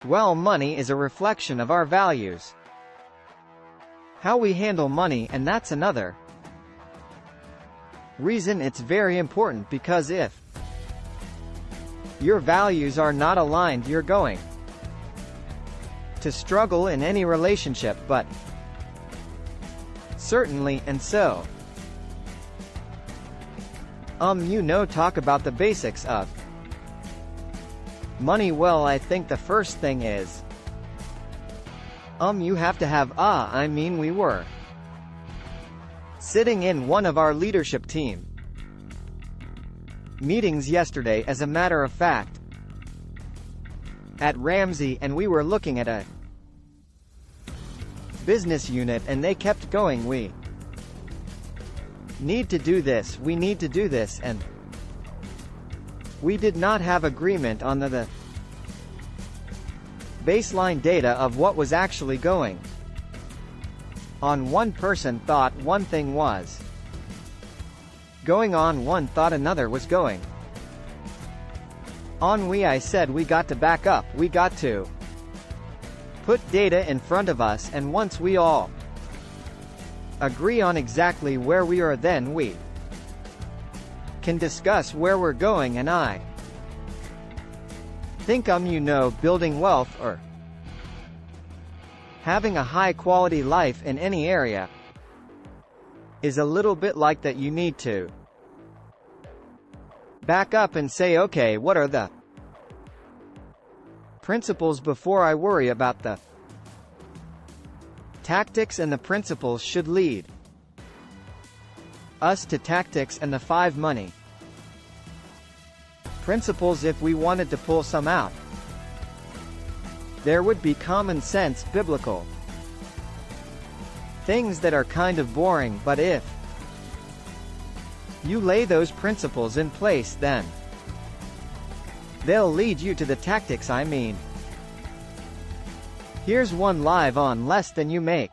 Well, money is a reflection of our values. How we handle money, and that's another reason it's very important, because if your values are not aligned, you're going to struggle in any relationship, but certainly, and so talk about the basics of money. Well, I think the first thing is you have to have we were sitting in one of our leadership team meetings yesterday, as a matter of fact, at Ramsey, and we were looking at a business unit, and they kept going, we need to do this, we need to do this, and we did not have agreement on the baseline data of what was actually going on. One person thought one thing was going on, one thought another was going on. I said we got to back up, we got to put data in front of us, and once we all agree on exactly where we are, then we can discuss where we're going. And I think building wealth or having a high quality life in any area is a little bit like that. You need to back up and say, okay, what are the principles before I worry about the tactics, and the principles should lead us to tactics and the 5 money principles. If we wanted to pull some out, there would be common sense, biblical things that are kind of boring, but if you lay those principles in place, then they'll lead you to the tactics. Here's one: live on less than you make.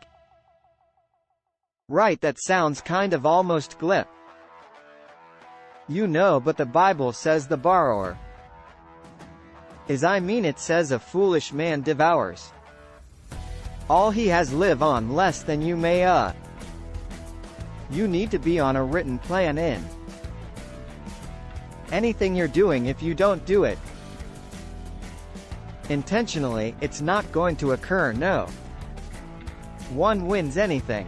Right, that sounds kind of almost glib. But the Bible says the borrower it says a foolish man devours all he has. Live on less than you may. You need to be on a written plan in anything you're doing. If you don't do it intentionally, it's not going to occur. No one wins anything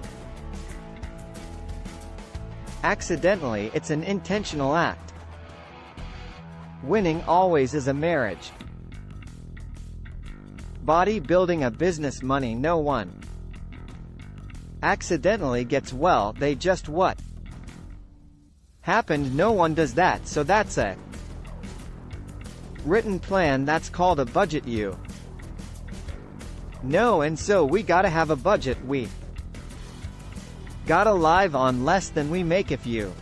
accidentally, it's an intentional act. Winning always is a marriage. Body building, a business, money. No one accidentally gets well, they just what happened. No one does that, so that's a written plan. That's called a budget. And so we gotta have a budget. We gotta live on less than we make. If you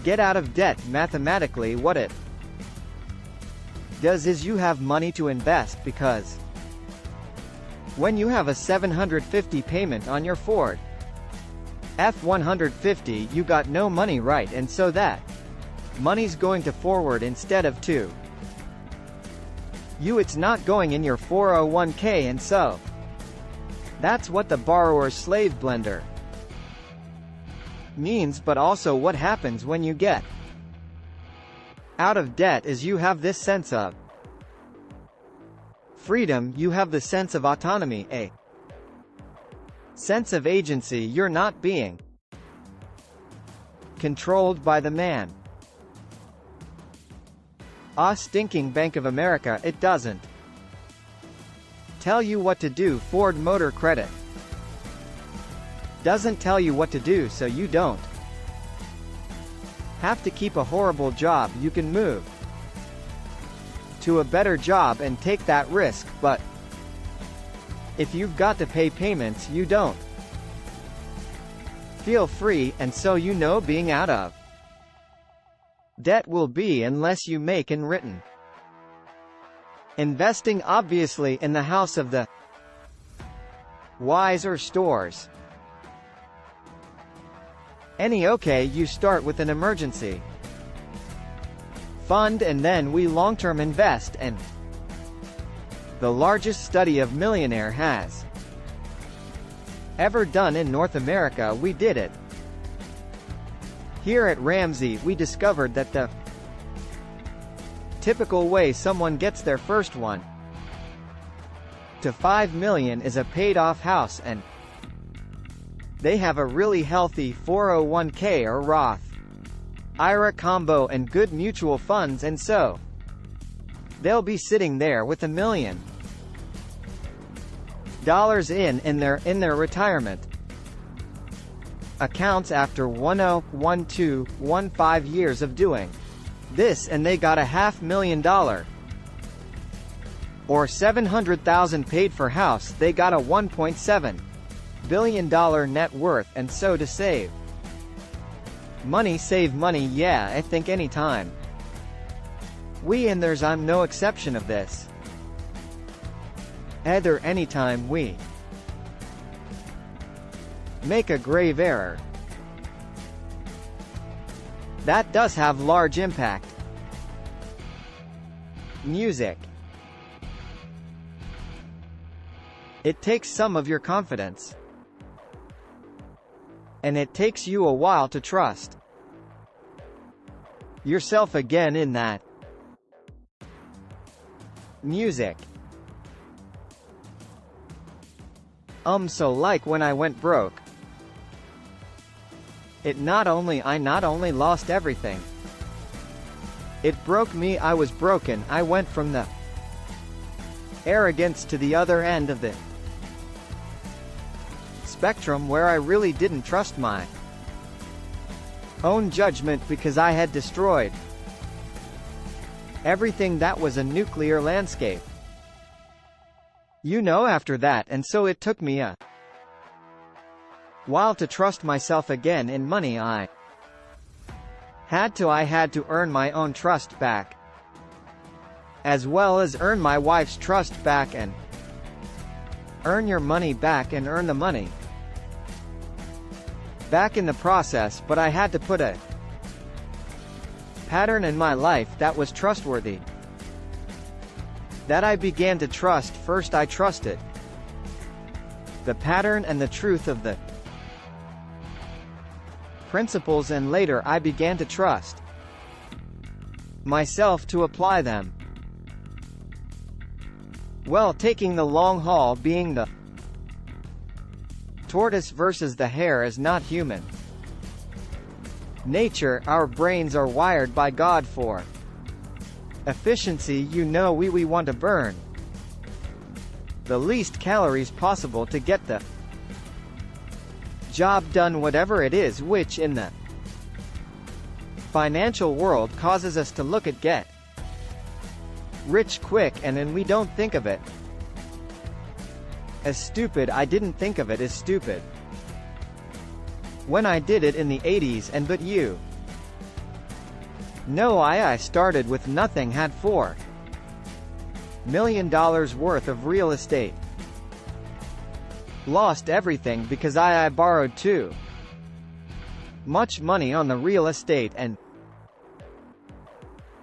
get out of debt, mathematically what it does is you have money to invest, because when you have a $750 payment on your Ford F-150, you got no money, right? And so that money's going to forward instead of to you. It's not going in your 401k, and so that's what the borrower's slave blender means. But also what happens when you get out of debt is you have this sense of freedom, you have the sense of autonomy, a sense of agency. You're not being controlled by the man. Stinking Bank of America. It doesn't tell you what to do. Ford Motor Credit doesn't tell you what to do, so you don't have to keep a horrible job. You can move to a better job and take that risk, but if you've got to pay payments, you don't feel free, and so being out of debt will be, unless you make and written investing, obviously in the house of the wise or stores. You start with an emergency fund, and then we long-term invest, and the largest study of millionaire has ever done in North America. We did it. Here at Ramsey, we discovered that the typical way someone gets their first 1 to 5 million is a paid-off house, and they have a really healthy 401k or Roth IRA combo and good mutual funds, and so they'll be sitting there with $1 million in their retirement accounts after 15 years of doing this, and they got a $500,000 or $700,000 paid for house. They got a $1.7 billion net worth, and so to save money, save money, yeah, I think anytime. And I'm no exception of this. Either anytime we make a grave error, that does have large impact. Music. It takes some of your confidence, and it takes you a while to trust yourself again in that music. So like when I went broke, I not only lost everything, it broke me. I was broken. I went from the arrogance to the other end of the spectrum, where I really didn't trust my own judgment because I had destroyed everything that was a nuclear landscape. After that, and so it took me a while to trust myself again in money. I had to earn my own trust back, as well as earn my wife's trust back, and earn your money back and earn the money back in the process. But I had to put a pattern in my life that was trustworthy, that I began to trust. First I trusted the pattern and the truth of the principles, and later I began to trust myself to apply them. Taking the long haul, being the tortoise versus the hare, is not human nature. Our brains are wired by God for efficiency. We want to burn the least calories possible to get the job done, whatever it is, which in the financial world causes us to look at get rich quick, and then we don't think of it as stupid. I didn't think of it as stupid when I did it in the 80s, but I started with nothing, had $4 million worth of real estate, lost everything because I borrowed too much money on the real estate, and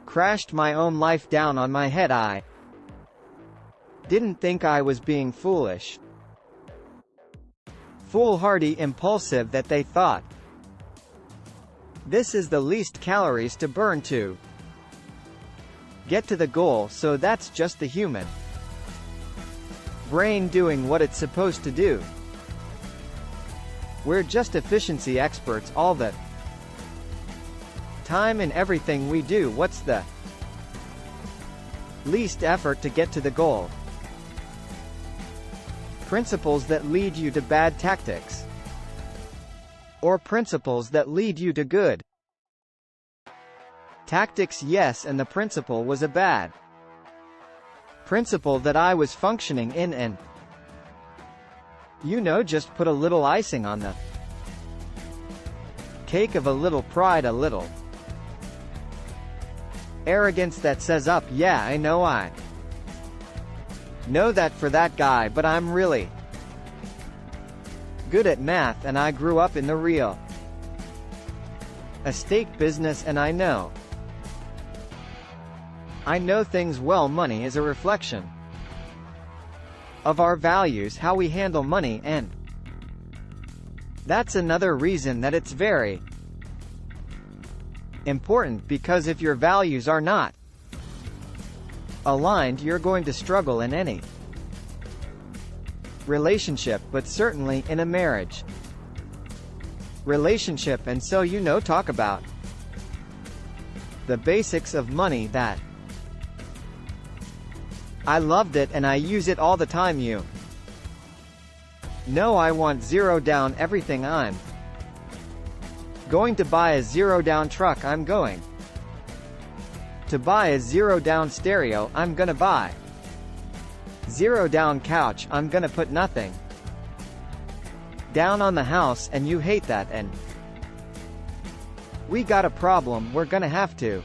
crashed my own life down on my head. I didn't think I was being foolish, foolhardy, impulsive, that they thought this is the least calories to burn to get to the goal. So that's just the human brain doing what it's supposed to do. We're just efficiency experts all the time in everything we do. What's the least effort to get to the goal? Principles that lead you to bad tactics, or principles that lead you to good tactics? Yes, and the principle was a bad principle that I was functioning in, and just put a little icing on the cake of a little pride, a little arrogance that says up, yeah, I know that for that guy, but I'm really good at math, and I grew up in the real estate business, and I know things well. Money is a reflection of our values, how we handle money, and that's another reason that it's very important, because if your values are not aligned, you're going to struggle in any relationship, but certainly in a marriage relationship. And so, talk about the basics of money. That I loved it and I use it all the time. I want zero down everything. I'm going to buy a zero down truck. I'm going to buy a zero down stereo. I'm gonna buy zero down couch. I'm gonna put nothing down on the house, and you hate that, and we got a problem. We're gonna have to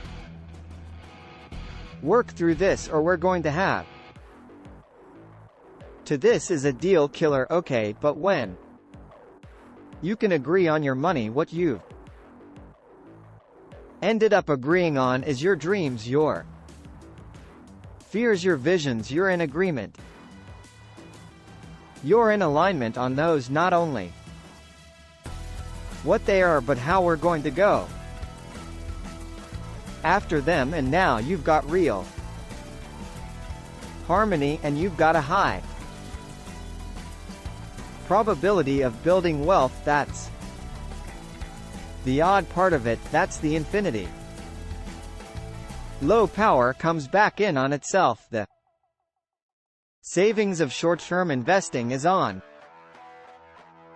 work through this, or we're going to have to. This is a deal killer. Okay, but when you can agree on your money, what you've ended up agreeing on is your dreams, your fears, your visions. You're in agreement. You're in alignment on those, not only what they are, but how we're going to go after them. And now you've got real harmony, and you've got a high probability of building wealth. That's the odd part of it. That's the infinity. Low power comes back in on itself. The savings of short-term investing is on.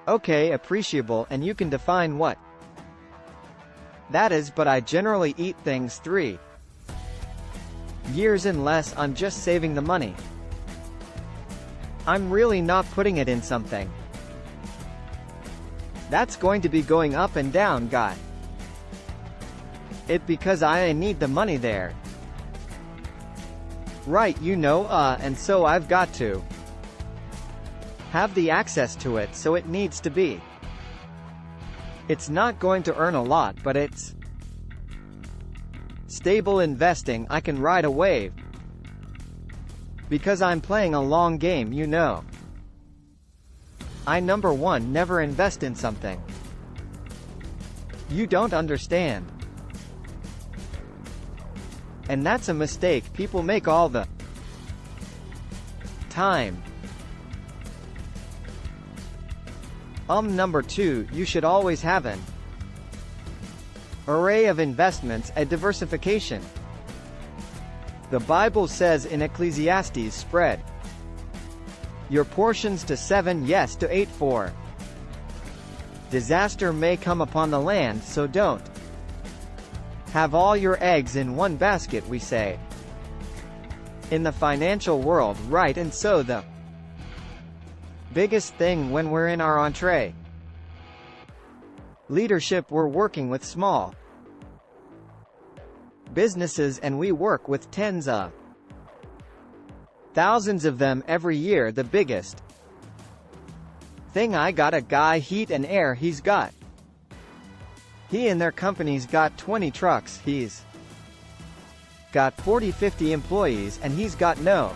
Okay, appreciable, and you can define what that is, but I generally eat things 3 years and less. I'm just saving the money. I'm really not putting it in something that's going to be going up and down. Got it, because I need the money there. Right, and so I've got to have the access to it, so it needs to be. It's not going to earn a lot, but it's stable investing. I can ride a wave because I'm playing a long game. I number 1 never invest in something you don't understand. And that's a mistake people make all the time. Number 2, you should always have an array of investments, a diversification. The Bible says in Ecclesiastes, spread your portions to 7, yes, to 8. For disaster may come upon the land, so don't have all your eggs in one basket, we say in the financial world, right? And so the biggest thing when we're in our entree leadership, we're working with small businesses, and we work with tens of thousands of them every year. The biggest thing, I got a guy, Heat and Air, he and their company's got 20 trucks, he's got 40-50 employees, and he's got no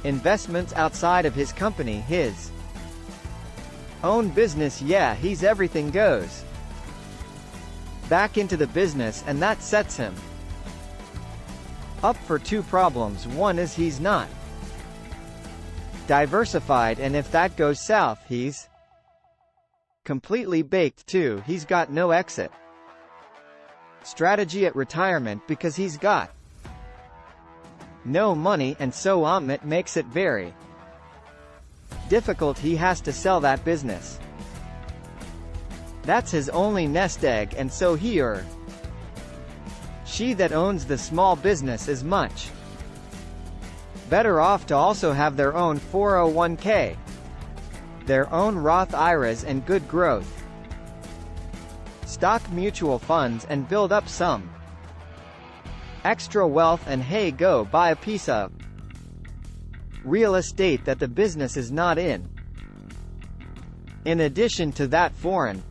investments outside of his company, his own business. Yeah, he's everything goes back into the business, and that sets him up for 2 problems. One is he's not diversified, and if that goes south, he's completely baked. 2, he's got no exit strategy at retirement because he's got no money, and so it makes it very difficult. He has to sell that business. That's his only nest egg, and so he or she that owns the small business is much better off to also have their own 401k, their own Roth IRAs, and good growth stock mutual funds, and build up some extra wealth, and hey, go buy a piece of real estate that the business is not in. In addition to that, foreign